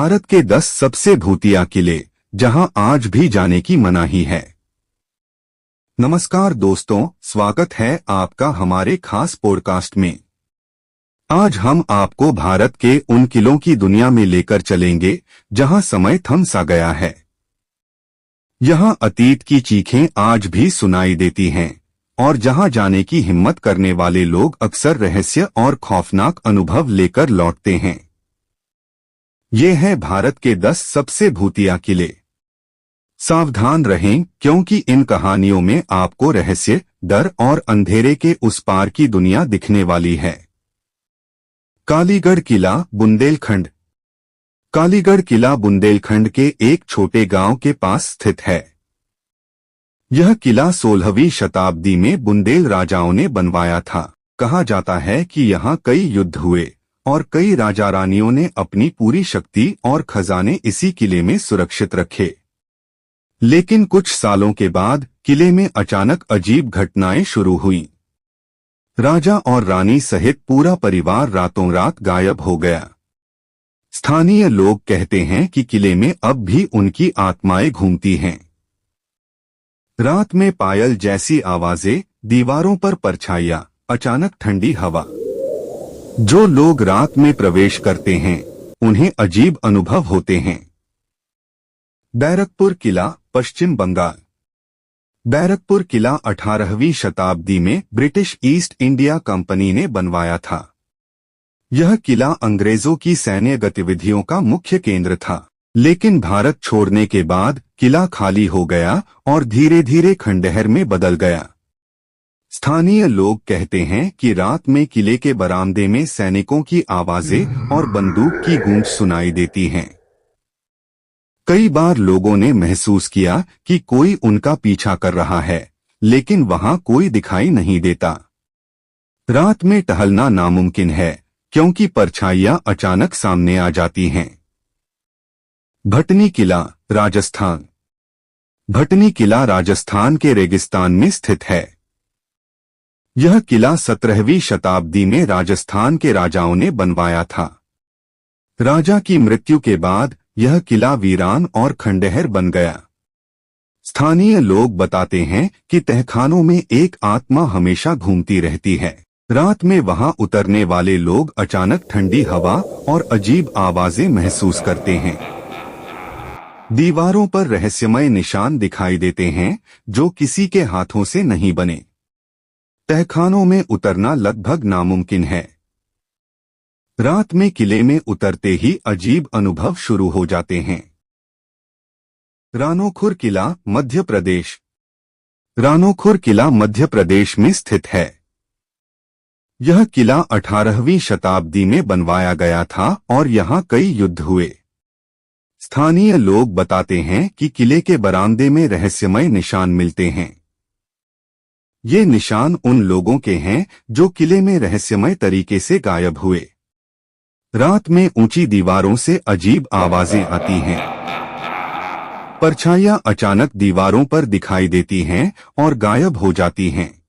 भारत के 10 सबसे भूतिया किले जहां आज भी जाने की मनाही है। नमस्कार दोस्तों, स्वागत है आपका हमारे खास पॉडकास्ट में। आज हम आपको भारत के उन किलों की दुनिया में लेकर चलेंगे जहां समय थम सा गया है। यहां अतीत की चीखें आज भी सुनाई देती हैं और जहां जाने की हिम्मत करने वाले लोग अक्सर रहस्य और खौफनाक अनुभव लेकर लौटते हैं। ये हैं भारत के 10 सबसे भूतिया किले। सावधान रहें, क्योंकि इन कहानियों में आपको रहस्य, डर और अंधेरे के उस पार की दुनिया दिखने वाली है। कालीगढ़ किला, बुंदेलखंड। कालीगढ़ किला बुंदेलखंड के एक छोटे गांव के पास स्थित है। यह किला 16वीं शताब्दी में बुंदेल राजाओं ने बनवाया था। कहा जाता है कि यहाँ कई युद्ध हुए और कई राजा रानियों ने अपनी पूरी शक्ति और खजाने इसी किले में सुरक्षित रखे। लेकिन कुछ सालों के बाद किले में अचानक अजीब घटनाएं शुरू हुईं। राजा और रानी सहित पूरा परिवार रातों रात गायब हो गया। स्थानीय लोग कहते हैं कि किले में अब भी उनकी आत्माएं घूमती हैं। रात में पायल जैसी आवाजें, दीवारों पर परछाइयां, अचानक ठंडी हवा। जो लोग रात में प्रवेश करते हैं उन्हें अजीब अनुभव होते हैं। बैरकपुर किला, पश्चिम बंगाल। बैरकपुर किला 18वीं शताब्दी में ब्रिटिश ईस्ट इंडिया कंपनी ने बनवाया था। यह किला अंग्रेजों की सैन्य गतिविधियों का मुख्य केंद्र था। लेकिन भारत छोड़ने के बाद किला खाली हो गया और धीरे धीरे खंडहर में बदल गया। स्थानीय लोग कहते हैं कि रात में किले के बरामदे में सैनिकों की आवाजें और बंदूक की गूंज सुनाई देती हैं। कई बार लोगों ने महसूस किया कि कोई उनका पीछा कर रहा है, लेकिन वहां कोई दिखाई नहीं देता। रात में टहलना नामुमकिन है, क्योंकि परछाइयां अचानक सामने आ जाती हैं। भटनी किला, राजस्थान। भटनी किला राजस्थान के रेगिस्तान में स्थित है। यह किला 17वीं शताब्दी में राजस्थान के राजाओं ने बनवाया था। राजा की मृत्यु के बाद यह किला वीरान और खंडहर बन गया। स्थानीय लोग बताते हैं कि तहखानों में एक आत्मा हमेशा घूमती रहती है। रात में वहां उतरने वाले लोग अचानक ठंडी हवा और अजीब आवाजें महसूस करते हैं। दीवारों पर रहस्यमय निशान दिखाई देते हैं जो किसी के हाथों से नहीं बने। तहखानों में उतरना लगभग नामुमकिन है। रात में किले में उतरते ही अजीब अनुभव शुरू हो जाते हैं। रानोखुर किला, मध्य प्रदेश। रानोखुर किला मध्य प्रदेश में स्थित है। यह किला 18वीं शताब्दी में बनवाया गया था और यहाँ कई युद्ध हुए। स्थानीय लोग बताते हैं कि किले के बरामदे में रहस्यमय निशान मिलते हैं। ये निशान उन लोगों के हैं जो किले में रहस्यमय तरीके से गायब हुए। रात में ऊंची दीवारों से अजीब आवाजें आती हैं। परछाइयां अचानक दीवारों पर दिखाई देती हैं और गायब हो जाती हैं।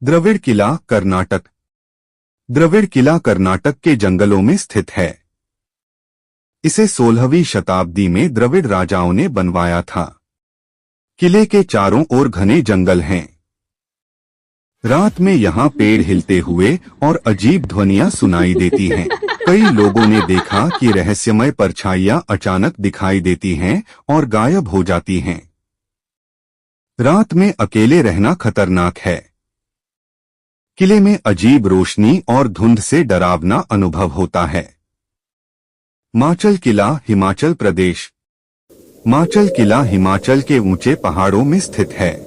द्रविड़ किला, कर्नाटक। द्रविड़ किला कर्नाटक के जंगलों में स्थित है। इसे 16वीं शताब्दी में द्रविड़ राजाओं ने बनवाया था। किले के चारों ओर घने जंगल हैं। रात में यहाँ पेड़ हिलते हुए और अजीब ध्वनियां सुनाई देती हैं। कई लोगों ने देखा कि रहस्यमय परछाइयां अचानक दिखाई देती हैं और गायब हो जाती हैं। रात में अकेले रहना खतरनाक है। किले में अजीब रोशनी और धुंध से डरावना अनुभव होता है। माचल किला, हिमाचल प्रदेश। माचल किला हिमाचल के ऊंचे पहाड़ों में स्थित है।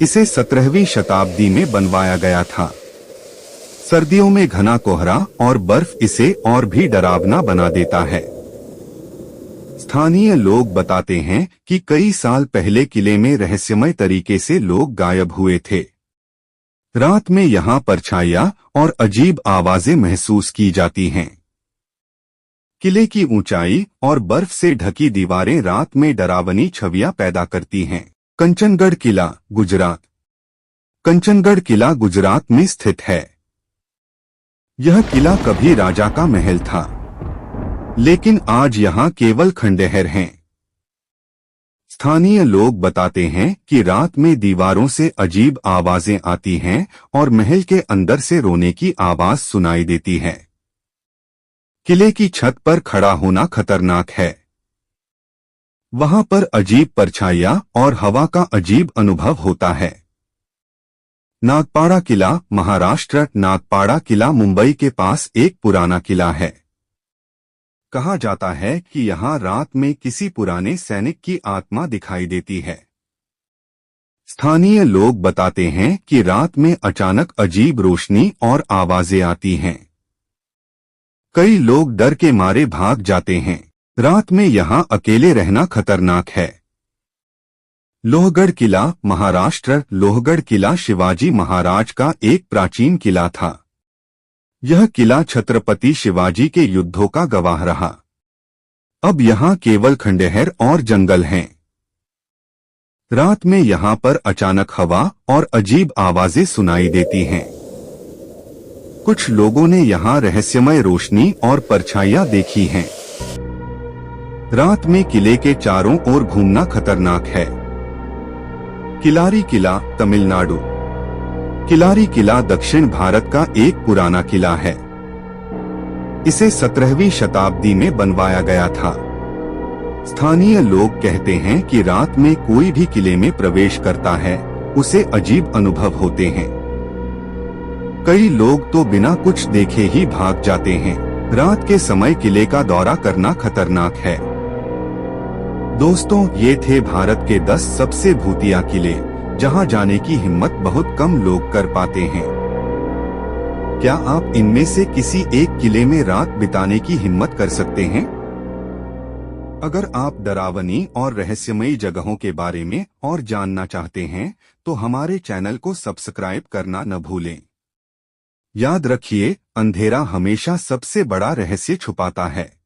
इसे 17वीं शताब्दी में बनवाया गया था। सर्दियों में घना कोहरा और बर्फ इसे और भी डरावना बना देता है। स्थानीय लोग बताते हैं कि कई साल पहले किले में रहस्यमय तरीके से लोग गायब हुए थे। रात में यहाँ परछाइयां और अजीब आवाजें महसूस की जाती हैं। किले की ऊंचाई और बर्फ से ढकी दीवारें रात में डरावनी छवियां पैदा करती हैं। कंचनगढ़ किला, गुजरात। कंचनगढ़ किला गुजरात में स्थित है। यह किला कभी राजा का महल था। लेकिन आज यहाँ केवल खंडहर हैं। स्थानीय लोग बताते हैं कि रात में दीवारों से अजीब आवाजें आती हैं और महल के अंदर से रोने की आवाज सुनाई देती है। किले की छत पर खड़ा होना खतरनाक है। वहां पर अजीब परछाइयां और हवा का अजीब अनुभव होता है। नागपाड़ा किला, महाराष्ट्र। नागपाड़ा किला मुंबई के पास एक पुराना किला है। कहा जाता है कि यहाँ रात में किसी पुराने सैनिक की आत्मा दिखाई देती है। स्थानीय लोग बताते हैं कि रात में अचानक अजीब रोशनी और आवाजें आती हैं। कई लोग डर के मारे भाग जाते हैं। रात में यहाँ अकेले रहना खतरनाक है। लोहगढ़ किला, महाराष्ट्र। लोहगढ़ किला शिवाजी महाराज का एक प्राचीन किला था। यह किला छत्रपति शिवाजी के युद्धों का गवाह रहा। अब यहाँ केवल खंडहर और जंगल हैं। रात में यहाँ पर अचानक हवा और अजीब आवाजें सुनाई देती हैं। कुछ लोगों ने यहाँ रहस्यमय रोशनी और परछाइयां देखी हैं। रात में किले के चारों ओर घूमना खतरनाक है। किलारी किला, तमिलनाडु। किलारी किला दक्षिण भारत का एक पुराना किला है। इसे 17वीं शताब्दी में बनवाया गया था। स्थानीय लोग कहते हैं कि रात में कोई भी किले में प्रवेश करता है, उसे अजीब अनुभव होते हैं। कई लोग तो बिना कुछ देखे ही भाग जाते हैं। रात के समय किले का दौरा करना खतरनाक है। दोस्तों, ये थे भारत के 10 सबसे भूतिया किले, जहां जाने की हिम्मत बहुत कम लोग कर पाते हैं। क्या आप इनमें से किसी एक किले में रात बिताने की हिम्मत कर सकते हैं? अगर आप डरावनी और रहस्यमयी जगहों के बारे में और जानना चाहते हैं, तो हमारे चैनल को सब्सक्राइब करना न भूलें। याद रखिए, अंधेरा हमेशा सबसे बड़ा रहस्य छुपाता है।